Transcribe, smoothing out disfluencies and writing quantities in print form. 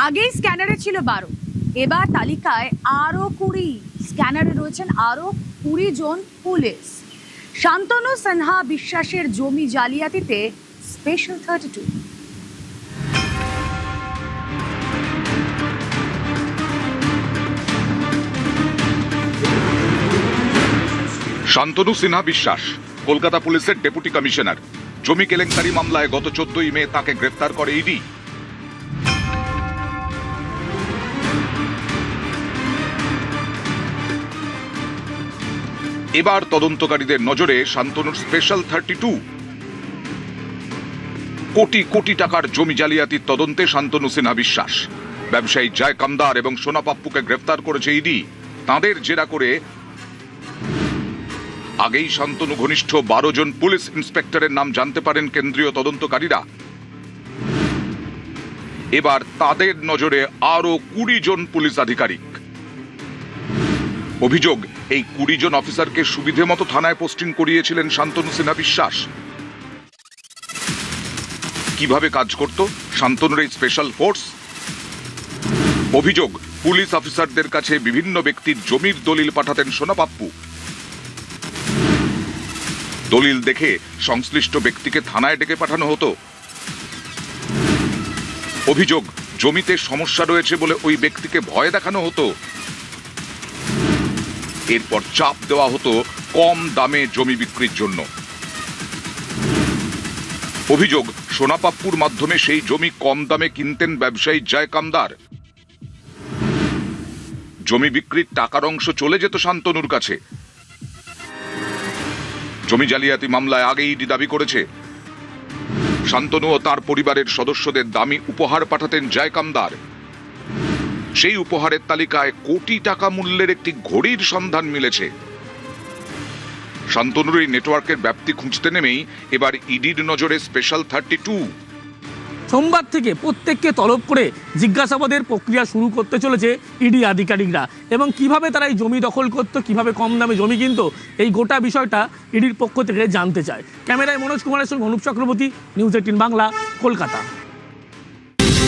আগেই স্ক্যানারে ছিল 12, এবার তালিকায় আরো 20। স্ক্যানারে রয়েছেন আরো 20 জন পুলিশ। শান্তনু সিনহা বিশ্বাসের জমি জালিয়াতিতে স্পেশাল 32। শান্তনু সিনহা বিশ্বাস কলকাতা পুলিশের ডেপুটি কমিশনার। জমি কেলেঙ্কারি মামলায় গত 14ই মে তাকে গ্রেফতার করে ইডি। এবার তদন্তকারীদের নজরে শান্তনুর স্পেশাল 32। কোটি কোটি টাকার জমি জালিয়াতির তদন্তে শান্তনু সিনহা বিশ্বাস, ব্যবসায়ী জয় কামদার এবং সোনা পাপ্পুকে গ্রেফতার করেছে ইডি। তাঁদের জেরা করে আগেই শান্তনু ঘনিষ্ঠ 12 জন পুলিশ ইন্সপেক্টরের নাম জানতে পারেন কেন্দ্রীয় তদন্তকারীরা। এবার তাদের নজরে আরো 20 জন পুলিশ আধিকারিক। অভিযোগ, এই 20 জন অফিসারকে সুবিধে মতো থানায় পোস্টিং করিয়েছিলেন শান্তনু সিনহা বিশ্বাস। কিভাবে কাজ করত শান্তনুর এই স্পেশাল ফোর্স? অভিযোগ, পুলিশ অফিসারদের কাছে বিভিন্ন ব্যক্তির জমির দলিল পাঠাতেন সোনা পাপ্পু। দলিল দেখে সংশ্লিষ্ট ব্যক্তিকে থানায় ডেকে পাঠানো হতো। অভিযোগ, জমিতে সমস্যা রয়েছে বলে ওই ব্যক্তিকে ভয় দেখানো হতো। এরপর চাপ দেওয়া হতো কম দামে জমি বিক্রির জন্য। অভিযোগ, সোনা পাপ্পুর মাধ্যমে সেই জমি কম দামে কিনতেন ব্যবসায়ী জয় কামদার। জমি বিক্রির টাকার অংশ চলে যেত শান্তনুর কাছে। জমি জালিয়াতি মামলায় আগেই ইডি দাবি করেছে, শান্তনু ও তার পরিবারের সদস্যদের দামি উপহার পাঠাতেন জয় কামদার। সেই উপহারের তালিকায় কোটি টাকা মূল্যের একটি ঘড়ির সন্ধান মিলেছে। শান্তনুর এই নেটওয়ার্কের ব্যাপ্তি খুঁজতে নেমেই এবার ইডির নজরে স্পেশাল 32। সোমবার থেকে প্রত্যেককে তলব করে জিজ্ঞাসাবাদের প্রক্রিয়া শুরু করতে চলেছে ইডি আধিকারিকরা, এবং কিভাবে তারা এই জমি দখল করতো, কিভাবে কম দামে জমি কিনতো, এই গোটা বিষয়টা ইডির পক্ষ থেকে জানতে চায়। ক্যামেরায় মনোজ কুমারের সঙ্গে অনুপ চক্রবর্তী, নিউজ 18 বাংলা, কলকাতা।